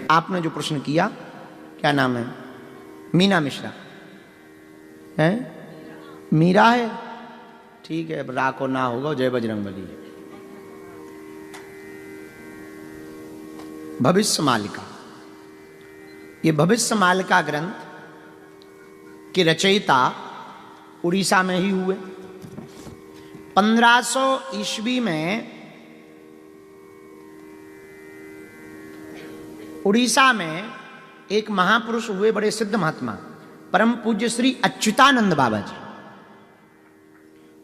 आपने जो प्रश्न किया, क्या नाम है? मीना मिश्रा है? मीरा है, ठीक है। अब रा को ना होगा, जय बजरंगबली है। भविष्य मालिका, ये भविष्य मालिका ग्रंथ के रचयिता उड़ीसा में ही हुए। 1500 ईस्वी में उड़ीसा में एक महापुरुष हुए, बड़े सिद्ध महात्मा, परम पूज्य श्री अच्युतानंद बाबा जी।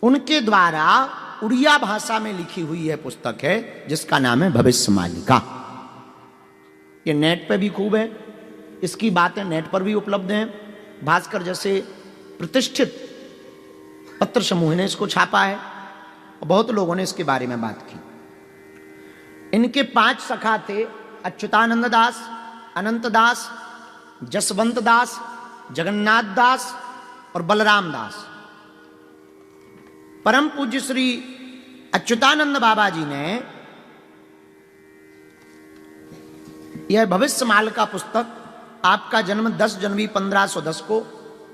उनके द्वारा उड़िया भाषा में लिखी हुई यह पुस्तक है, जिसका नाम है भविष्य मालिका। ये नेट पे भी खूब है, इसकी बातें नेट पर भी उपलब्ध हैं। भास्कर जैसे प्रतिष्ठित पत्र समूह ने इसको छापा है और बहुत लोगों ने इसके बारे में बात की। इनके 5 सखा थे, अच्युतानंद दास, अनंत दास, जसवंत दास, जगन्नाथ दास और बलराम दास। परम पूज्य श्री अच्युतानंद बाबा जी ने यह भविष्य मालिका पुस्तक, आपका जन्म 10 जनवरी 1510 को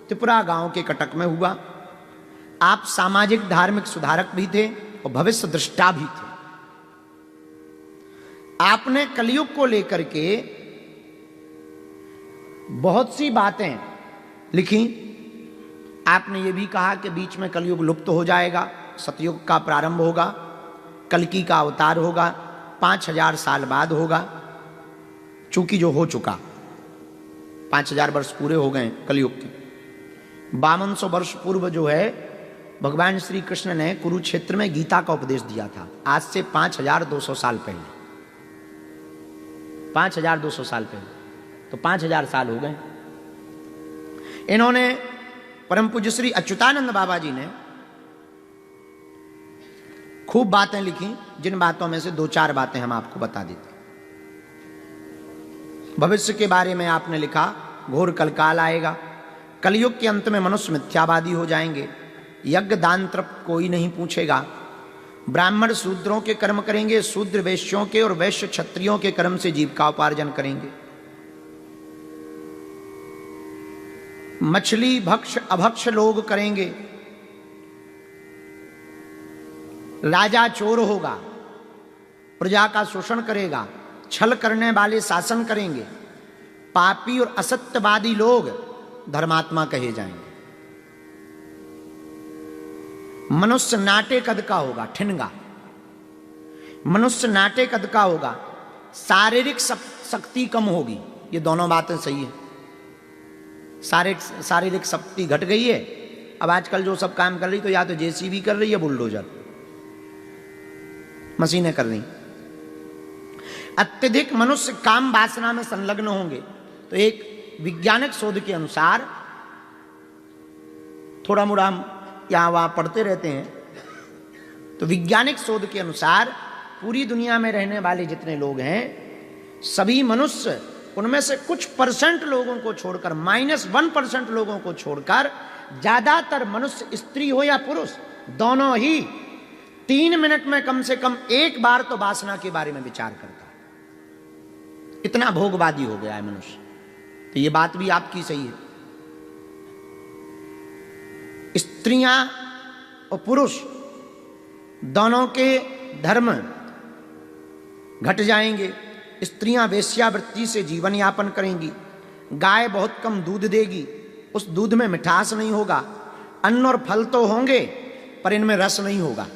त्रिपुरा गांव के कटक में हुआ। आप सामाजिक धार्मिक सुधारक भी थे और भविष्य दृष्टा भी थे। आपने कलयुग को लेकर के बहुत सी बातें लिखी। आपने ये भी कहा कि बीच में कलयुग लुप्त हो जाएगा, सतयुग का प्रारंभ होगा, कल्कि का अवतार होगा, 5000 साल बाद होगा। चूंकि जो हो चुका, 5000 वर्ष पूरे हो गए कलयुग के। 5200 वर्ष पूर्व जो है, भगवान श्री कृष्ण ने कुरुक्षेत्र में गीता का उपदेश दिया था, आज से 5200 साल पहले। 5200 साल पहले, तो 5000 साल हो गए। इन्होंने, परम पूज्य श्री अच्युतानंद बाबा जी ने खूब बातें लिखी, जिन बातों में से 2-4 बातें हम आपको बता देते। भविष्य के बारे में आपने लिखा, घोर कलकाल आएगा, कलयुग के अंत में मनुष्य मिथ्यावादी हो जाएंगे, यज्ञ दान तप कोई नहीं पूछेगा, ब्राह्मण शूद्रों के कर्म करेंगे, शूद्र वैश्यों के और वैश्य क्षत्रियों के कर्म से जीविकोपार्जन करेंगे, मछली भक्ष अभक्ष लोग करेंगे, राजा चोर होगा, प्रजा का शोषण करेगा, छल करने वाले शासन करेंगे, पापी और असत्यवादी लोग धर्मात्मा कहे जाएंगे, मनुष्य नाटे कद का होगा, ठिनगा, मनुष्य नाटे कद का होगा, शारीरिक शक्ति कम होगी। ये दोनों बातें सही है। शारीरिक शक्ति घट गई है। अब आजकल जो सब काम कर रही, तो या तो जेसीबी कर रही है, बुलडोजर, मशीनें कर रही। अत्यधिक मनुष्य काम वासना में संलग्न होंगे। तो एक वैज्ञानिक शोध के अनुसार, थोड़ा मोड़ा हम यहां वहां पढ़ते रहते हैं, तो वैज्ञानिक शोध के अनुसार पूरी दुनिया में रहने वाले जितने लोग हैं, सभी मनुष्य, उनमें से कुछ परसेंट लोगों को छोड़कर, -1% लोगों को छोड़कर, ज्यादातर मनुष्य, स्त्री हो या पुरुष, दोनों ही 3 मिनट में कम से कम एक बार तो वासना के बारे में विचार करता है। इतना भोगवादी हो गया है मनुष्य। तो ये बात भी आपकी सही है। स्त्रियां और पुरुष दोनों के धर्म घट जाएंगे। स्त्रियां वेश्यावृत्ति से जीवन यापन करेंगी। गाय बहुत कम दूध देगी, उस दूध में मिठास नहीं होगा। अन्न और फल तो होंगे, पर इनमें रस नहीं होगा।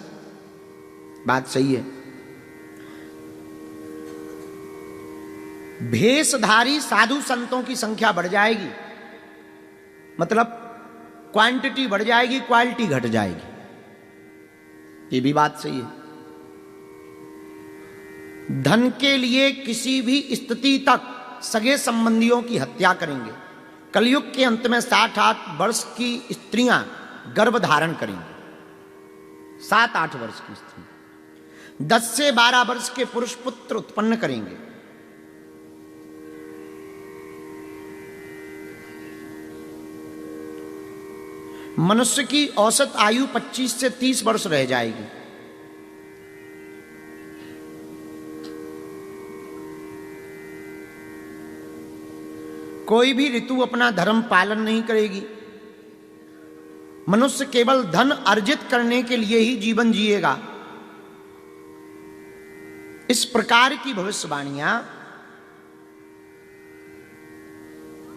बात सही है। भेषधारी साधु संतों की संख्या बढ़ जाएगी, मतलब क्वांटिटी बढ़ जाएगी, क्वालिटी घट जाएगी। ये भी बात सही है। धन के लिए किसी भी स्थिति तक सगे संबंधियों की हत्या करेंगे। कलयुग के अंत में 60-8 वर्ष की स्त्रियां गर्भ धारण करेंगी। 7-8 वर्ष की स्त्री 10 से 12 वर्ष के पुरुष पुत्र उत्पन्न करेंगे। मनुष्य की औसत आयु 25 से 30 वर्ष रह जाएगी। कोई भी ऋतु अपना धर्म पालन नहीं करेगी। मनुष्य केवल धन अर्जित करने के लिए ही जीवन जिएगा। इस प्रकार की भविष्यवाणियां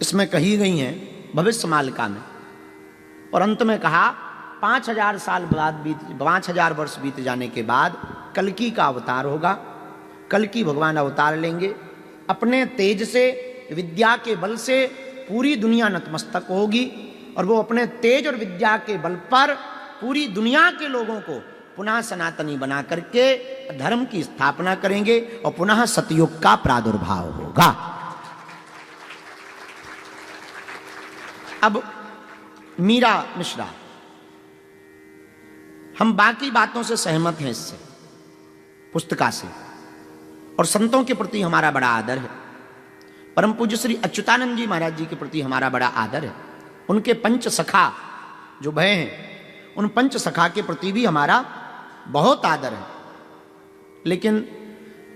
इसमें कही गई हैं भविष्य मालिका में। और अंत में कहा 5000 साल बाद 5000 वर्ष बीत जाने के बाद कल्कि का अवतार होगा। कल्कि भगवान अवतार लेंगे, अपने तेज से, विद्या के बल से पूरी दुनिया नतमस्तक होगी और वो अपने तेज और विद्या के बल पर पूरी दुनिया के लोगों को पुनः सनातनी बना करके धर्म की स्थापना करेंगे और पुनः सतयुग का प्रादुर्भाव होगा। अब मीरा मिश्रा, हम बाकी बातों से सहमत हैं, इससे पुस्तिका से, और संतों के प्रति हमारा बड़ा आदर है। परम पूज्य श्री अच्युतानंद जी महाराज जी के प्रति हमारा बड़ा आदर है। उनके पंच सखा जो भय हैं, उन पंच सखा के प्रति भी हमारा बहुत आदर है। लेकिन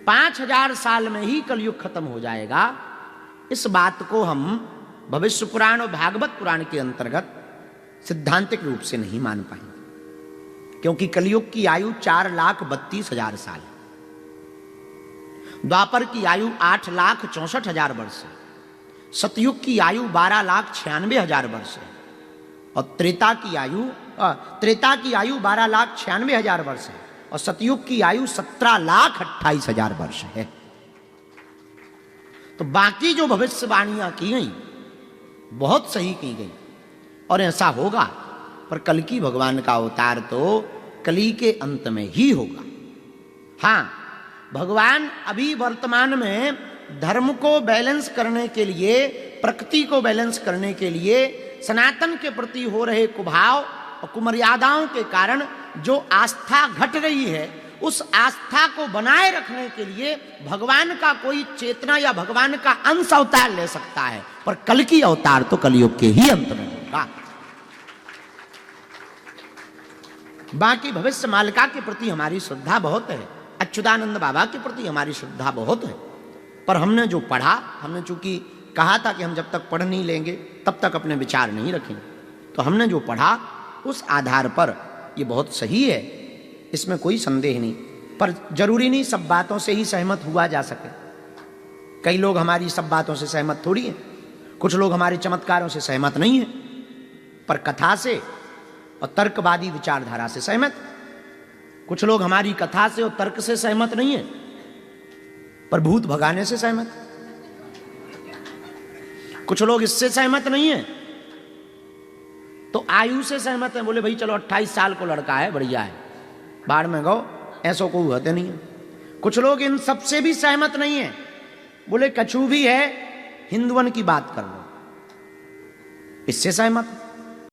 5000 साल में ही कलयुग खत्म हो जाएगा, इस बात को हम भविष्य पुराण और भागवत पुराण के अंतर्गत सिद्धांतिक रूप से नहीं मान पाएंगे, क्योंकि कलयुग की आयु 4,32,000 साल, द्वापर की आयु 8,64,000 वर्ष है, सतयुग की आयु 12,96,000 वर्ष है, और त्रेता की आयु 12,96,000 वर्ष है, और सतयुग की आयु 17,28,000 वर्ष है। तो बाकी जो भविष्यवाणियां की गई बहुत सही की गई और ऐसा होगा, पर कल्कि भगवान का अवतार तो कली के अंत में ही होगा। हां, भगवान अभी वर्तमान में धर्म को बैलेंस करने के लिए, प्रकृति को बैलेंस करने के लिए, सनातन के प्रति हो रहे कुभाव और कुमर्यादाओं के कारण जो आस्था घट रही है, उस आस्था को बनाए रखने के लिए भगवान का कोई चेतना या भगवान का अंश अवतार ले सकता है, पर कल्कि अवतार तो कलयुग के ही अंत में होगा। बाकी भविष्य मालिका के प्रति हमारी श्रद्धा बहुत है, अच्युतानंद बाबा के प्रति हमारी श्रद्धा बहुत है, पर हमने जो पढ़ा, हमने चूंकि कहा था कि हम जब तक पढ़ नहीं लेंगे तब तक अपने विचार नहीं रखेंगे, तो हमने जो पढ़ा उस आधार पर ये बहुत सही है, इसमें कोई संदेह नहीं। पर जरूरी नहीं सब बातों से ही सहमत हुआ जा सके। कई लोग हमारी सब बातों से सहमत थोड़ी हैं, कुछ लोग हमारे चमत्कारों से सहमत नहीं हैं, पर कथा से और तर्कवादी विचारधारा से सहमत। कुछ लोग हमारी कथा से और तर्क से सहमत नहीं है, पर भूत भगाने से सहमत। कुछ लोग इससे सहमत नहीं है तो आयु से सहमत है, बोले भाई चलो 28 साल को लड़का है, बढ़िया है, बाढ़ में गो, ऐसो को होते नहीं है। कुछ लोग इन सबसे भी सहमत नहीं है, बोले कछु भी है, हिंदुवन की बात कर लो, इससे सहमत।